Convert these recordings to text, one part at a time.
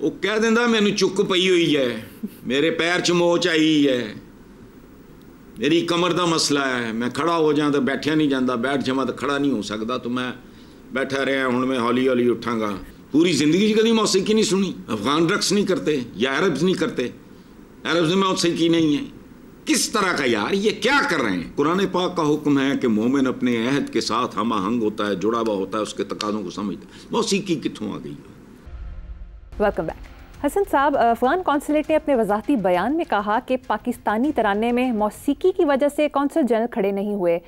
وہ کہہ دینا مینو چک پئی ہوئی ہے, میرے پیر چ موچ آئی ہے, میری کمر دا مسئلہ ہے, میں کھڑا ہو جاؤں تو بیٹھیا نہیں جاتا, بیٹھ جاواں تو کھڑا نہیں ہو سکتا, تو میں بیٹھا رہا ہوں میں ہولی ہولی اٹھاں گا. پوری زندگی کبھی موسیقی نہیں سنی. افغان رقص نہیں کرتے یا عربز نہیں کرتے, عربز میں موسیقی نہیں ہے. کس طرح کا یار یہ کیا کر رہے ہیں؟ قرآن پاک کا حکم ہے کہ مومن اپنے عہد کے ساتھ ہم آہنگ ہوتا ہے, جڑا ہوا ہوتا ہے, اس کے تقاضوں کو سمجھتا ہے. موسیقی کتوں آ گئی؟ Welcome back. حسن صاحب, افغان قونصلیٹ نے اپنے وضاحتی بیان میں کہا کہ پاکستانی ترانے میں موسیقی کی وجہ سے قونصل جنرل کھڑے نہیں ہوئے.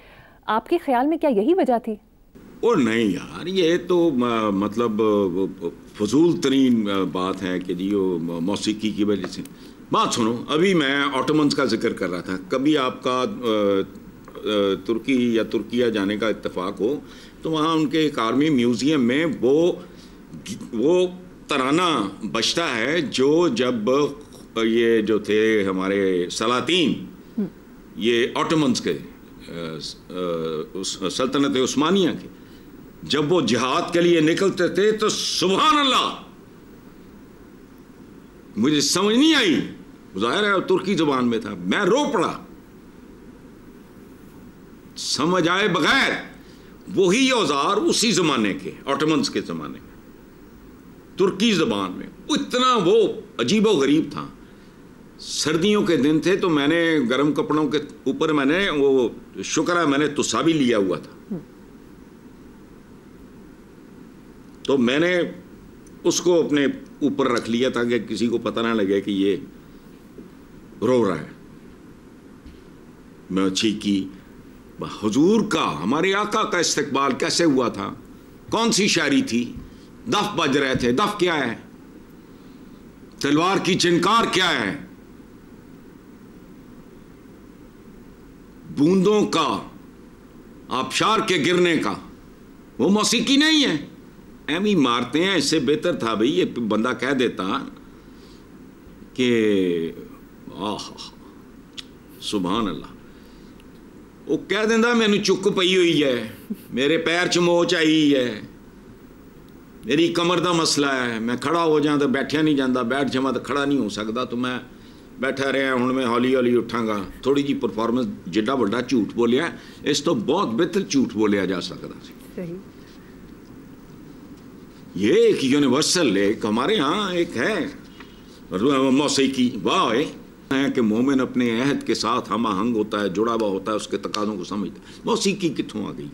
آپ کے خیال میں کیا یہی وجہ تھی؟ اور نہیں یار, یہ تو مطلب فضول ترین بات ہے کہ جی وہ موسیقی کی وجہ سے. بات سنو, ابھی میں آٹومنز کا ذکر کر رہا تھا. کبھی آپ کا ترکی یا ترکیہ جانے کا اتفاق ہو تو وہاں ان کے ایک آرمی میوزیم میں وہ ترانہ بجتا ہے جو جب یہ جو تھے ہمارے سلاطین, یہ آٹومنز کے سلطنت عثمانیہ کے, جب وہ جہاد کے لیے نکلتے تھے تو سبحان اللہ, مجھے سمجھ نہیں آئی, ظاہر ہے ترکی زبان میں تھا, میں رو پڑا سمجھ آئے بغیر. وہی اوزار اسی زمانے کے, آٹومنز کے زمانے میں, ترکی زبان میں, اتنا وہ عجیب و غریب تھا. سردیوں کے دن تھے تو میں نے گرم کپڑوں کے اوپر میں نے وہ شکر ہے میں نے تسا بھی لیا ہوا تھا, تو میں نے اس کو اپنے اوپر رکھ لیا تاکہ کسی کو پتہ نہ لگے کہ یہ رو رہا ہے. میں چیخی حضور کا, ہمارے آقا کا استقبال کیسے ہوا تھا, کون سی شاعری تھی, دف بج رہے تھے. دف کیا ہے؟ تلوار کی چنکار کیا ہے؟ بوندوں کا, آبشار کے گرنے کا, وہ موسیقی نہیں ہے. ایم ہی مارتے ہیں. اس سے بہتر تھا بھئی یہ بندہ کہہ دیتا کہ سبحان اللہ, وہ کہہ دینا مینو چک پئی ہوئی ہے, میرے پیر چ موچ آئی ہے, میری کمر دا مسئلہ ہے, میں کھڑا ہو جاؤں تو بیٹھیا نہیں جاتا, بیٹھ جاواں تو کھڑا نہیں ہو سکتا, تو میں بیٹھا رہا ہوں میں ہولی ہولی اٹھاں گا. تھوڑی جی پرفارمنس جڈا بڑا جھوٹ بولیا, اس تو بہت بہتر جھوٹ بولیا جا سکتا سی. یہ ایک یونیورسل, ایک ہمارے ہاں ایک ہے موسیقی. واہ ہے کہ مومن اپنے عہد کے ساتھ ہم آہنگ ہوتا ہے, جڑا ہوا ہوتا ہے, اس کے تقاضوں کو سمجھتا ہے. موسیقی کتوں آ گئی؟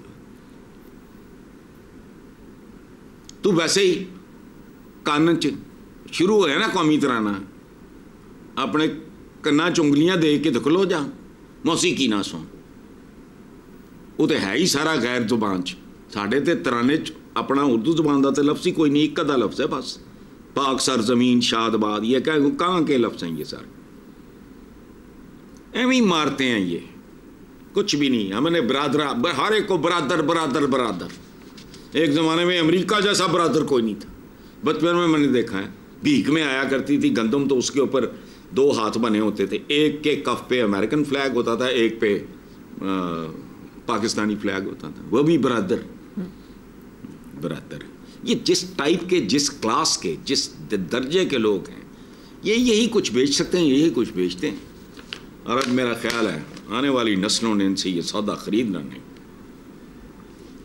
تو ویسے ہی کان شروع ہوا نا قومی ترانہ, اپنے کنا چنگلیاں دے کے کھلو جا, موسیقی نہ سن. وہ تو ہے ہی سارا غیر زبان چ. ساڈے تے ترانے چ اپنا اردو زبان دا تے لفظ ہی کوئی نہیں, ایک ادھا لفظ ہے بس, پاک سرزمین شاد باد. یہ کہاں کے لفظ ہیں یہ سارے؟ ایویں ہی مارتے ہیں یہ, کچھ بھی نہیں. ہم نے برادر, ہر ایک کو برادر برادر برادر. ایک زمانے میں امریکہ جیسا برادر کوئی نہیں تھا. بچپن میں نے دیکھا ہے, بھیک میں آیا کرتی تھی گندم, تو اس کے اوپر 2 ہاتھ بنے ہوتے تھے, ایک کے کف پہ امریکن فلیگ ہوتا تھا, ایک پہ پاکستانی فلیگ ہوتا تھا. وہ بھی برادر برادر. یہ جس ٹائپ کے, جس کلاس کے, جس درجے کے لوگ ہیں, یہ یہی کچھ بیچ سکتے ہیں, یہی کچھ بیچتے ہیں. اور اب میرا خیال ہے آنے والی نسلوں نے ان سے یہ سودا خریدنا نہیں,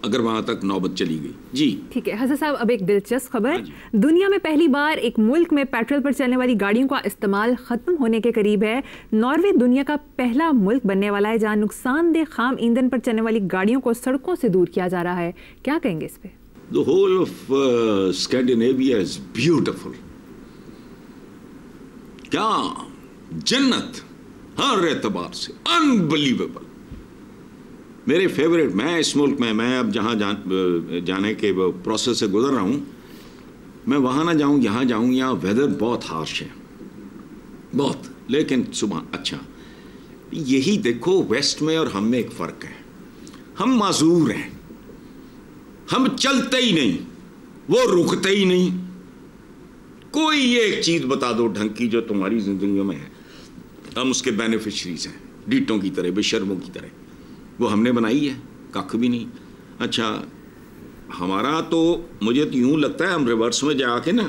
اگر وہاں تک نوبت چلی گئی. جی ٹھیک ہے حسن صاحب, اب ایک دلچسپ خبر. دنیا میں پہلی بار ایک ملک میں پیٹرول پر چلنے والی گاڑیوں کا استعمال ختم ہونے کے قریب ہے. ناروے دنیا کا پہلا ملک بننے والا ہے جہاں نقصان دہ خام ایندھن پر چلنے والی گاڑیوں کو سڑکوں سے دور کیا جا رہا ہے. کیا کہیں گے اس پہ؟ The whole of Scandinavia is beautiful. کیا جنت ہر اعتبار سے, unbelievable. میرے فیوریٹ, میں اس ملک میں اب جہاں جانے کے پروسیس سے گزر رہا ہوں, میں وہاں نہ جاؤں یہاں جاؤں, یہاں ویدر بہت ہارش ہے بہت, لیکن صبح اچھا. یہی دیکھو ویسٹ میں اور ہم میں ایک فرق ہے, ہم معذور ہیں, ہم چلتے ہی نہیں, وہ رکتے ہی نہیں. کوئی ایک چیز بتا دو ڈھنگ کی جو تمہاری زندگیوں میں ہے, ہم اس کے بینیفیشریز ہیں, ڈیٹوں کی طرح, بے شرموں کی طرح. وہ ہم نے بنائی ہے, کخ بھی نہیں. اچھا ہمارا تو مجھے تو یوں لگتا ہے ہم ریورس میں جا کے نا